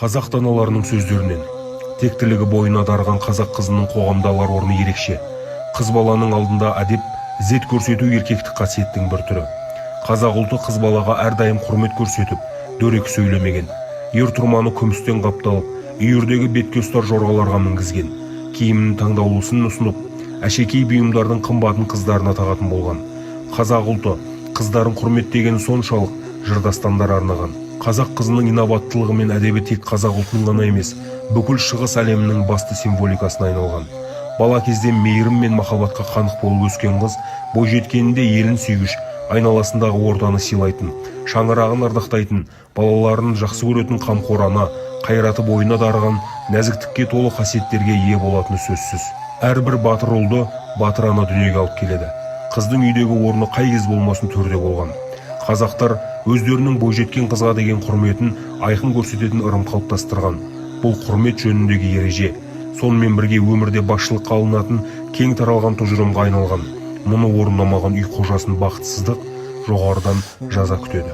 Қазақ даналарының сөздерінен тектілігі бойына дарыған қазақ қызының қоғамда алар орны ерекше. Қыз баланың алдында әдеп, ізет көрсету еркектік қасиеттің бір түрі. Қазақ ұлты қыз балаға әрдайым құрмет көрсетіп, дөрекі сөйлемеген. Ер-тұрманы күмістен қапталып, үйірдегі беткеұстар жорғаларға мінгізген. Киімінің таңдаулысын ұсынып, әшекей бұйымдардың қымбатын қыздарына тағатын болған. Қазақ ұлты қыздарын құрметтегені соншалық жырдастандар арнаған. Қазақ қызының инабаттылығы мен әдебі тек қазақ ұлтының ғана емес, бүкіл шығыс әлемінің басты символикасына айналған. Бала кезден мейірім мен махаббатқа қанық болып өскен қыз, бойжеткенінде елін сүйгіш, айналасындағы ортаны сыйлайтын, шаңырағын ардақтайтын, балаларын жақсы көретін қамқор ана, қайраты бойына дарыған, нәзіктікке толы қасиеттерге ие болатыны сөзсіз. Әрбір батыр ұлды батыр ана дүниеге алып келеді. Қыздың үйдегі орны қай кез болмасын төрде болған. Қазақтар өздерінің бойжеткен қызға деген құрметін айқын көрсететін ырым қалыптастырған. Бұл құрмет жөніндегі ереже, сонымен бірге өмірде басшылыққа алынатын кең таралған тұжырымға айналған. Мұны орындамаған үй қожасын бақытсыздық, жоғарыдан жаза күтеді.